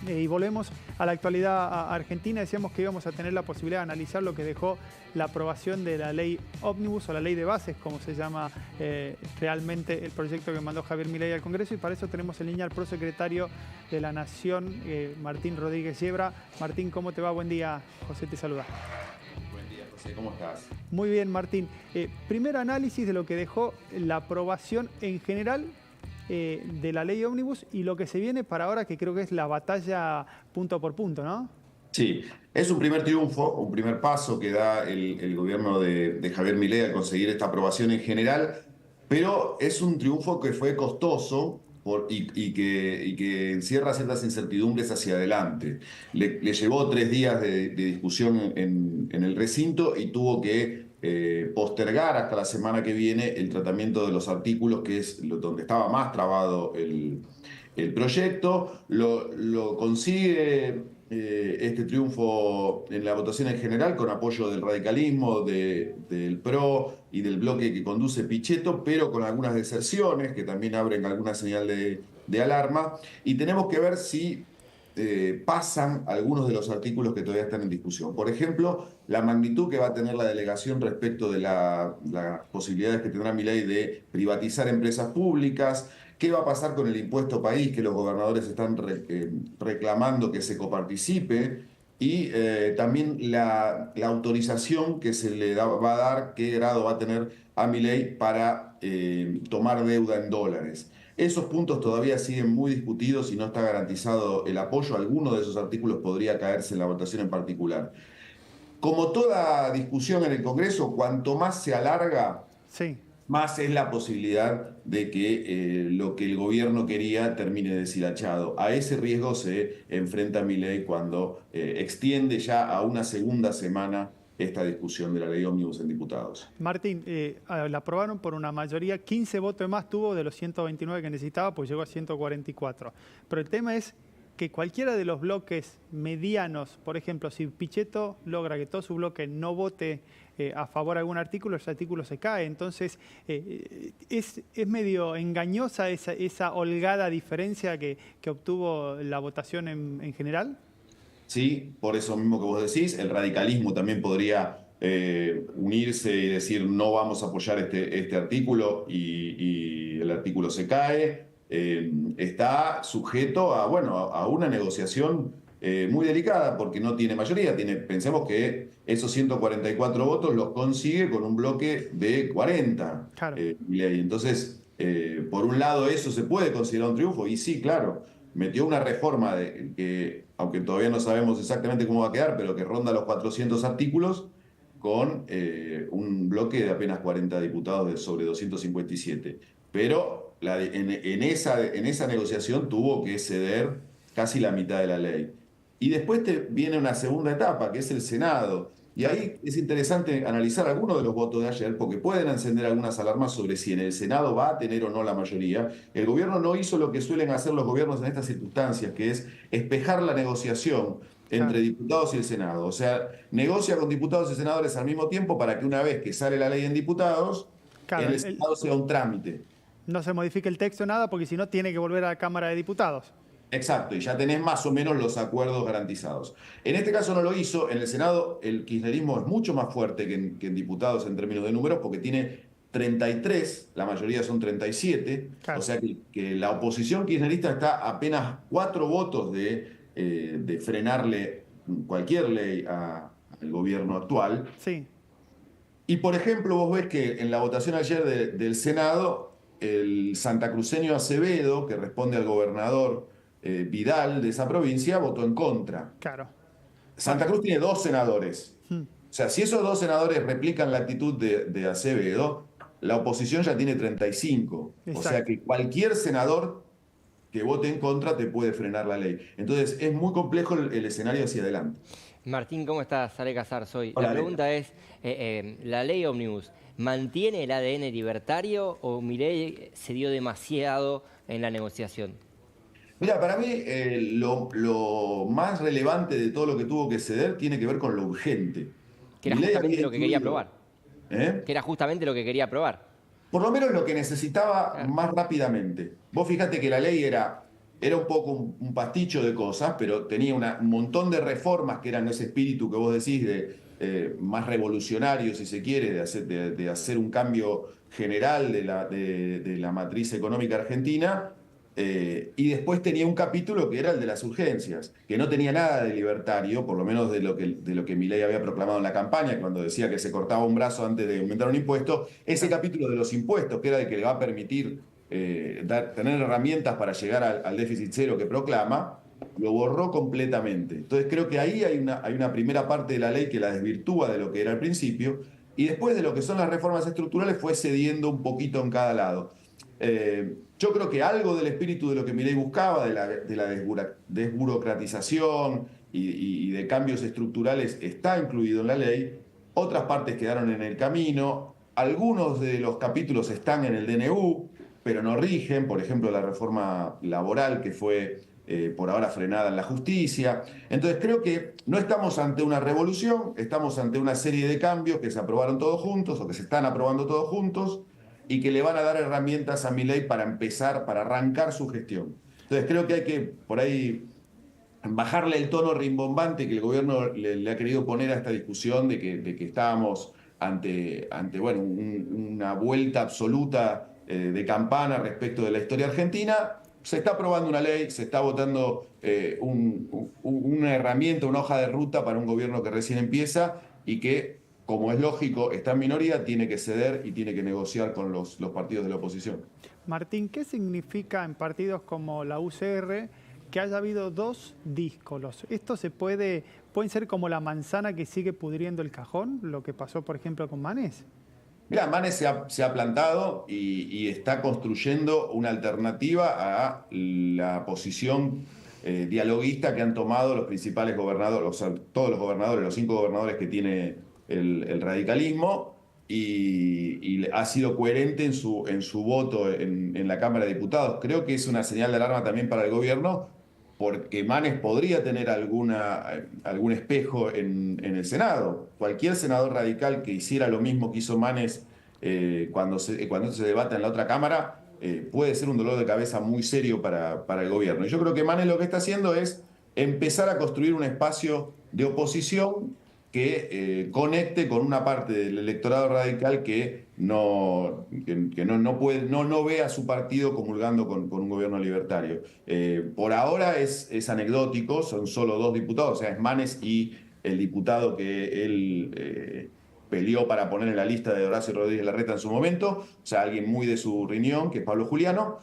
y volvemos a la actualidad argentina. Decíamos que íbamos a tener la posibilidad de analizar lo que dejó la aprobación de la ley ómnibus o la ley de bases, como se llama realmente el proyecto que mandó Javier Milei al Congreso, y para eso tenemos en línea al prosecretario de la Nación, Martín Rodríguez Yebra. Martín, ¿cómo te va? Buen día, José te saluda. Buen día, José, ¿cómo estás? Muy bien, Martín. Primer análisis de lo que dejó la aprobación en general de la ley ómnibus y lo que se viene para ahora, que creo que es la batalla punto por punto, ¿no? Sí, es un primer triunfo, un primer paso que da el gobierno de Javier Milei al conseguir esta aprobación en general, pero es un triunfo que fue costoso y que encierra ciertas incertidumbres hacia adelante. Le llevó 3 días de discusión en el recinto y tuvo que postergar hasta la semana que viene el tratamiento de los artículos, que es donde estaba más trabado el proyecto. Lo consigue este triunfo en la votación en general con apoyo del radicalismo, del PRO y del bloque que conduce Pichetto, pero con algunas deserciones que también abren alguna señal de alarma. Y tenemos que ver si pasan algunos de los artículos que todavía están en discusión. Por ejemplo, la magnitud que va a tener la delegación respecto de las posibilidades que tendrá Milei de privatizar empresas públicas. ¿Qué va a pasar con el impuesto país que los gobernadores están reclamando que se coparticipe? Y también la autorización que se le va a dar, qué grado va a tener a Milei para tomar deuda en dólares. Esos puntos todavía siguen muy discutidos y no está garantizado el apoyo. Alguno de esos artículos podría caerse en la votación en particular. Como toda discusión en el Congreso, cuanto más se alarga, Sí. más es la posibilidad de que lo que el gobierno quería termine deshilachado. A ese riesgo se enfrenta Milei cuando extiende ya a una segunda semana esta discusión de la ley ómnibus en diputados. Martín, la aprobaron por una mayoría, 15 votos más tuvo de los 129 que necesitaba, pues llegó a 144. Pero el tema es que cualquiera de los bloques medianos, por ejemplo, si Pichetto logra que todo su bloque no vote a favor de algún artículo, ese artículo se cae. Entonces, es medio engañosa esa holgada diferencia que obtuvo la votación en general. Sí, por eso mismo que vos decís, el radicalismo también podría unirse y decir no vamos a apoyar este artículo y el artículo se cae. Está sujeto a, bueno, a una negociación muy delicada porque no tiene mayoría. Pensemos que esos 144 votos los consigue con un bloque de 40. Claro. Entonces, por un lado eso se puede considerar un triunfo y sí, claro, metió una reforma que, aunque todavía no sabemos exactamente cómo va a quedar, pero que ronda los 400 artículos con un bloque de apenas 40 diputados sobre 257. Pero en esa negociación tuvo que ceder casi la mitad de la ley. Y después viene una segunda etapa, que es el Senado. Y ahí es interesante analizar algunos de los votos de ayer, porque pueden encender algunas alarmas sobre si en el Senado va a tener o no la mayoría. El gobierno no hizo lo que suelen hacer los gobiernos en estas circunstancias, que es espejar la negociación entre diputados y el Senado. O sea, negocia con diputados y senadores al mismo tiempo para que una vez que sale la ley en diputados, en el Senado sea un trámite. No se modifique el texto, nada, porque si no tiene que volver a la Cámara de Diputados. Exacto, y ya tenés más o menos los acuerdos garantizados. En este caso no lo hizo. En el Senado el kirchnerismo es mucho más fuerte que en diputados en términos de números, porque tiene 33, la mayoría son 37, Claro. o sea que la oposición kirchnerista está a apenas 4 votos de frenarle cualquier ley al gobierno actual. Sí. Y por ejemplo, vos ves que en la votación ayer del Senado, el santacruceño Acevedo, que responde al gobernador Vidal de esa provincia, votó en contra. Claro. Santa Cruz tiene 2 senadores. O sea, si esos 2 senadores replican la actitud de Acevedo, la oposición ya tiene 35. Exacto. O sea que cualquier senador que vote en contra te puede frenar la ley. Entonces es muy complejo el escenario hacia adelante. Martín, ¿cómo estás? Ale Casar soy. Hola, la pregunta es, ¿la ley ómnibus mantiene el ADN libertario o Milei se dio demasiado en la negociación? Mira, para mí lo más relevante de todo lo que tuvo que ceder tiene que ver con lo urgente. Que era Milei justamente había lo que quería incluido, aprobar. ¿eh? Que era justamente lo que quería aprobar. Por lo menos lo que necesitaba más rápidamente. Vos fijate que la ley era era un poco un pasticho de cosas, pero tenía un montón de reformas que eran ese espíritu que vos decís de más revolucionario, si se quiere, de hacer un cambio general de la matriz económica argentina. Y después tenía un capítulo que era el de las urgencias, que no tenía nada de libertario, por lo menos de lo que Milei había proclamado en la campaña, cuando decía que se cortaba un brazo antes de aumentar un impuesto. Ese capítulo de los impuestos, que era el que le va a permitir tener herramientas para llegar al déficit cero que proclama, lo borró completamente. Entonces creo que ahí hay una primera parte de la ley que la desvirtúa de lo que era al principio, y después de lo que son las reformas estructurales fue cediendo un poquito en cada lado. Yo creo que algo del espíritu de lo que Milei buscaba, de la desburocratización y de cambios estructurales, está incluido en la ley. Otras partes quedaron en el camino. Algunos de los capítulos están en el DNU, pero no rigen. Por ejemplo, la reforma laboral que fue por ahora frenada en la justicia. Entonces creo que no estamos ante una revolución, estamos ante una serie de cambios que se aprobaron todos juntos o que se están aprobando todos juntos y que le van a dar herramientas a Milei para empezar, para arrancar su gestión. Entonces creo que hay que, por ahí, bajarle el tono rimbombante que el gobierno le ha querido poner a esta discusión de que estábamos ante bueno, una vuelta absoluta de campana respecto de la historia argentina. Se está aprobando una ley, se está votando una herramienta, una hoja de ruta para un gobierno que recién empieza y que, como es lógico, está en minoría, tiene que ceder y tiene que negociar con los partidos de la oposición. Martín, ¿qué significa en partidos como la UCR que haya habido dos díscolos? ¿Esto pueden ser como la manzana que sigue pudriendo el cajón, lo que pasó, por ejemplo, con Manes? Mira, Manes se ha plantado y está construyendo una alternativa a la posición dialoguista que han tomado los principales gobernadores, o sea, todos los gobernadores, los 5 gobernadores que tiene el radicalismo, y ha sido coherente en su voto en la Cámara de Diputados. Creo que es una señal de alarma también para el gobierno, porque Manes podría tener algún espejo en el Senado. Cualquier senador radical que hiciera lo mismo que hizo Manes cuando esto se debata en la otra Cámara, puede ser un dolor de cabeza muy serio para el gobierno. Y yo creo que Manes lo que está haciendo es empezar a construir un espacio de oposición que conecte con una parte del electorado radical que no ve a su partido comulgando con un gobierno libertario. Por ahora es anecdótico, son solo 2 diputados, o sea, es Manes y el diputado que él peleó para poner en la lista de Horacio Rodríguez Larreta en su momento, o sea, alguien muy de su riñón, que es Pablo Juliano.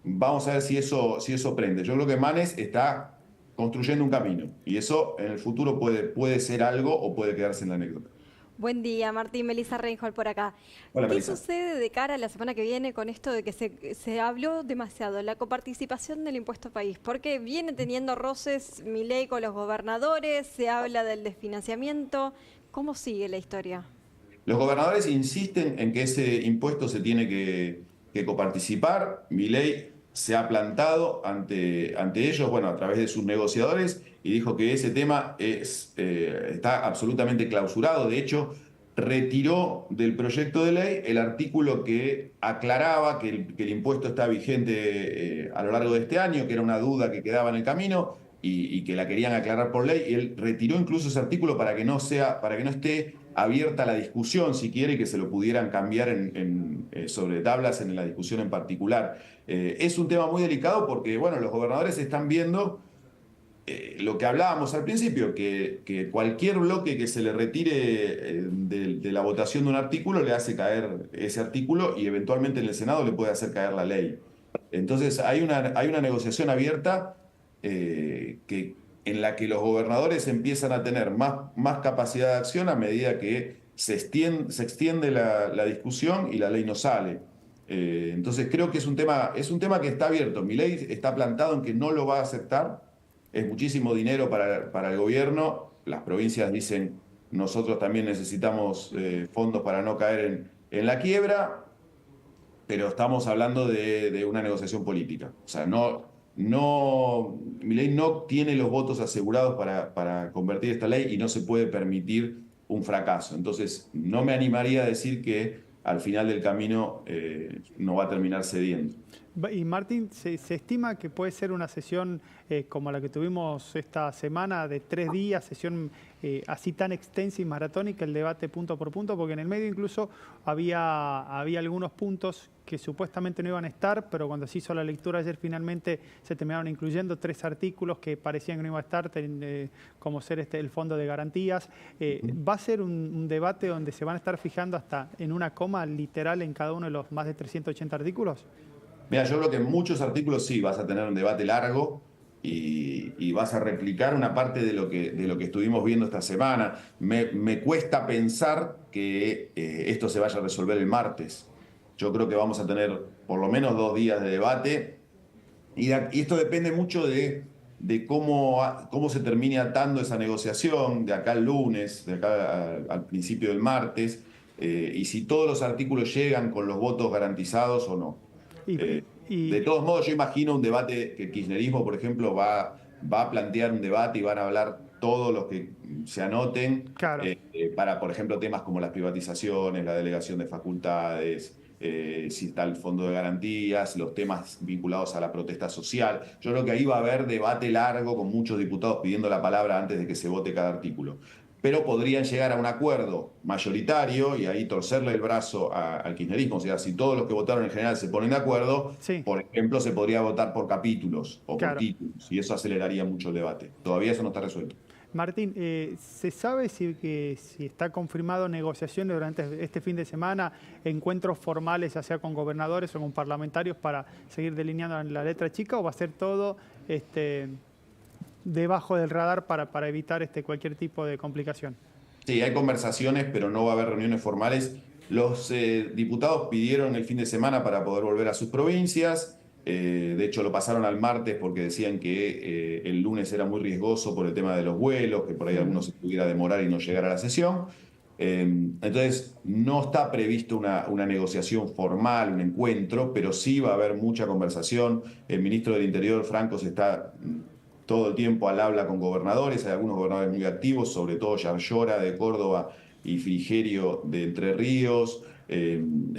Vamos a ver si eso prende. Yo creo que Manes está construyendo un camino y eso en el futuro puede ser algo o puede quedarse en la anécdota. Buen día, Martín. Melissa Reinhold por acá. Hola, ¿Qué Melissa. sucede de cara a la semana que viene con esto de que se habló demasiado de la coparticipación del impuesto país? Porque viene teniendo roces Milei con los gobernadores, se habla del desfinanciamiento. ¿Cómo sigue la historia? Los gobernadores insisten en que ese impuesto se tiene que coparticipar. Milei se ha plantado ante ellos, bueno, a través de sus negociadores, y dijo que ese tema está absolutamente clausurado. De hecho, retiró del proyecto de ley el artículo que aclaraba que el impuesto está vigente a lo largo de este año, que era una duda que quedaba en el camino y que la querían aclarar por ley. Y él retiró incluso ese artículo para que no esté abierta la discusión, si quiere, que se lo pudieran cambiar sobre tablas en la discusión en particular. Es un tema muy delicado porque, bueno, los gobernadores están viendo lo que hablábamos al principio, que cualquier bloque que se le retire de la votación de un artículo le hace caer ese artículo y eventualmente en el Senado le puede hacer caer la ley. Entonces hay una negociación abierta en la que los gobernadores empiezan a tener más capacidad de acción a medida que se extiende la discusión y la ley no sale. Entonces creo que es un tema que está abierto. Milei está plantado en que no lo va a aceptar. Es muchísimo dinero para el gobierno. Las provincias dicen, nosotros también necesitamos fondos para no caer en la quiebra, pero estamos hablando de una negociación política. O sea, Milei no tiene los votos asegurados para convertir esta ley y no se puede permitir un fracaso. Entonces, no me animaría a decir que al final del camino no va a terminar cediendo. Y Martín, se estima que puede ser una sesión como la que tuvimos esta semana de 3 días, sesión así tan extensa y maratónica, el debate punto por punto, porque en el medio incluso había algunos puntos que supuestamente no iban a estar, pero cuando se hizo la lectura ayer finalmente se terminaron incluyendo 3 artículos que parecían que no iban a estar, como ser el fondo de garantías. ¿Va a ser un debate donde se van a estar fijando hasta en una coma literal en cada uno de los más de 380 artículos? Mira, yo creo que en muchos artículos sí vas a tener un debate largo y vas a replicar una parte de lo que estuvimos viendo esta semana. Me cuesta pensar que esto se vaya a resolver el martes. Yo creo que vamos a tener por lo menos 2 días de debate y esto depende mucho de cómo se termine atando esa negociación de acá al lunes, de acá al principio del martes, y si todos los artículos llegan con los votos garantizados o no. De todos modos, yo imagino un debate que el kirchnerismo, por ejemplo, va a plantear un debate y van a hablar todos los que se anoten, Claro. para, por ejemplo, temas como las privatizaciones, la delegación de facultades, si está el fondo de garantías, los temas vinculados a la protesta social. Yo creo que ahí va a haber debate largo con muchos diputados pidiendo la palabra antes de que se vote cada artículo. Pero podrían llegar a un acuerdo mayoritario y ahí torcerle el brazo al kirchnerismo. O sea, si todos los que votaron en general se ponen de acuerdo, Sí. por ejemplo, se podría votar por capítulos o Claro. por títulos, y eso aceleraría mucho el debate. Todavía eso no está resuelto. Martín, ¿se sabe si está confirmado negociaciones durante este fin de semana, encuentros formales, ya sea con gobernadores o con parlamentarios, para seguir delineando la letra chica, o va a ser todo debajo del radar para evitar cualquier tipo de complicación? Sí, hay conversaciones, pero no va a haber reuniones formales. Los diputados pidieron el fin de semana para poder volver a sus provincias. De hecho, lo pasaron al martes porque decían que el lunes era muy riesgoso por el tema de los vuelos, que por ahí alguno se pudiera demorar y no llegar a la sesión. Entonces, no está previsto una negociación formal, un encuentro, pero sí va a haber mucha conversación. El ministro del Interior, Francos, está todo el tiempo al habla con gobernadores. Hay algunos gobernadores muy activos, sobre todo Yarlora de Córdoba y Frigerio de Entre Ríos.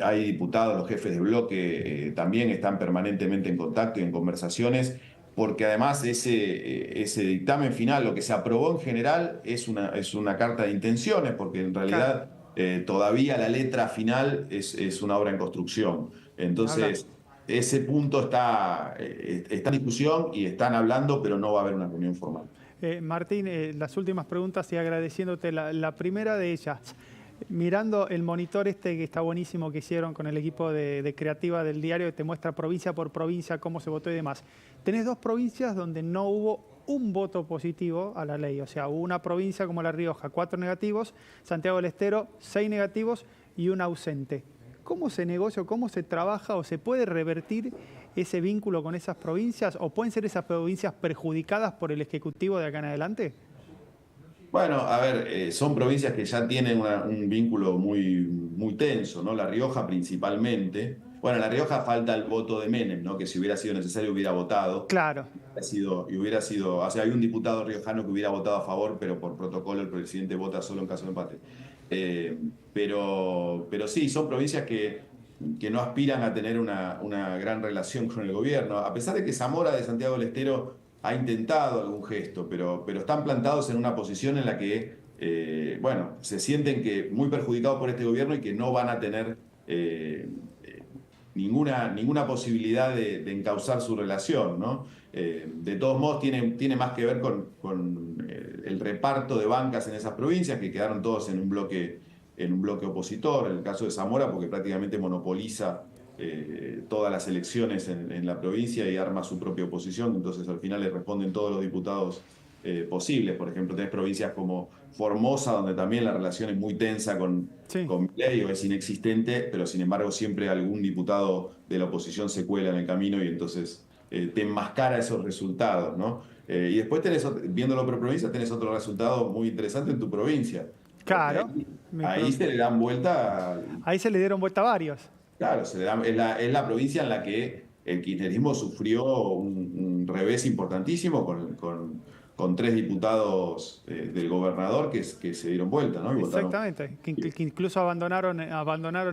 Hay diputados, los jefes de bloque también están permanentemente en contacto y en conversaciones, porque además ese dictamen final, lo que se aprobó en general, es una carta de intenciones, porque en realidad todavía la letra final es una obra en construcción. Entonces, ese punto está en discusión y están hablando, pero no va a haber una reunión formal. Martín, las últimas preguntas y agradeciéndote la primera de ellas. Mirando el monitor que está buenísimo que hicieron con el equipo de creativa del diario, que te muestra provincia por provincia cómo se votó y demás. Tenés 2 provincias donde no hubo un voto positivo a la ley. O sea, hubo una provincia como La Rioja, 4 negativos, Santiago del Estero, 6 negativos y un ausente. ¿Cómo se negocia, cómo se trabaja o se puede revertir ese vínculo con esas provincias? ¿O pueden ser esas provincias perjudicadas por el Ejecutivo de acá en adelante? Bueno, a ver, son provincias que ya tienen un vínculo muy tenso, ¿no? La Rioja principalmente. Bueno, en La Rioja falta el voto de Menem, ¿no? Que si hubiera sido necesario hubiera votado. Claro. O sea, hay un diputado riojano que hubiera votado a favor, pero por protocolo el presidente vota solo en caso de empate. Pero sí, son provincias que no aspiran a tener una gran relación con el gobierno. A pesar de que Zamora de Santiago del Estero ha intentado algún gesto, pero están plantados en una posición en la que, se sienten muy perjudicados por este gobierno y que no van a tener ninguna posibilidad de encauzar su relación, ¿no? De todos modos, tiene más que ver con el reparto de bancas en esas provincias, que quedaron todos en un bloque opositor, en el caso de Zamora, porque prácticamente monopoliza todas las elecciones en la provincia y arma su propia oposición, entonces al final le responden todos los diputados posibles. Por ejemplo, tenés provincias como Formosa, donde también la relación es muy tensa con Milei, o es inexistente, pero sin embargo siempre algún diputado de la oposición se cuela en el camino y entonces te enmascara esos resultados, ¿no? Y después viéndolo por provincia, tenés otro resultado muy interesante en tu provincia. Claro. Ahí se le dan vuelta. Ahí se le dieron vuelta a varios. Claro, es la provincia en la que el kirchnerismo sufrió un revés importantísimo con con 3 diputados del gobernador que se dieron vuelta, ¿no? Y Exactamente, que incluso abandonaron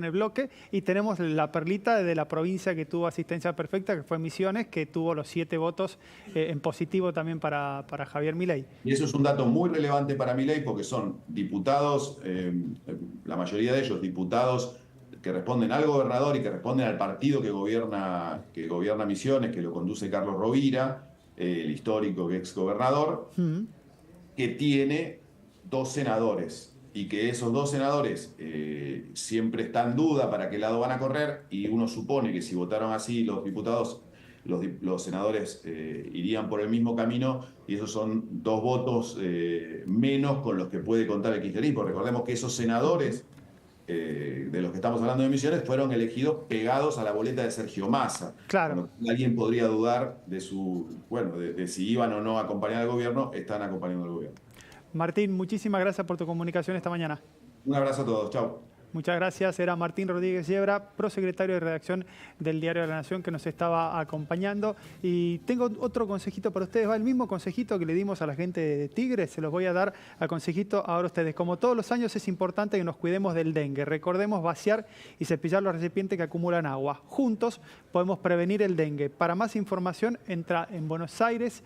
el bloque, y tenemos la perlita de la provincia que tuvo asistencia perfecta, que fue Misiones, que tuvo los 7 votos en positivo también para Javier Milei. Y eso es un dato muy relevante para Milei porque son diputados, la mayoría de ellos diputados que responden al gobernador y que responden al partido que gobierna Misiones, que lo conduce Carlos Rovira, el histórico ex gobernador, que tiene 2 senadores y que esos 2 senadores siempre está en duda para qué lado van a correr, y uno supone que si votaron así los diputados, los senadores irían por el mismo camino, y esos son 2 votos menos con los que puede contar el kirchnerismo. Recordemos que esos senadores de los que estamos hablando de Misiones fueron elegidos pegados a la boleta de Sergio Massa. Claro. Alguien podría dudar de de si iban o no a acompañar al gobierno. Están acompañando al gobierno. Martín, muchísimas gracias por tu comunicación esta mañana. Un abrazo a todos. Chau. Muchas gracias. Era Martín Rodríguez Yebra, prosecretario de redacción del Diario de la Nación, que nos estaba acompañando. Y tengo otro consejito para ustedes. Va el mismo consejito que le dimos a la gente de Tigre, se los voy a dar al consejito ahora a ustedes. Como todos los años, es importante que nos cuidemos del dengue. Recordemos vaciar y cepillar los recipientes que acumulan agua. Juntos podemos prevenir el dengue. Para más información, entra en buenosaires.gov.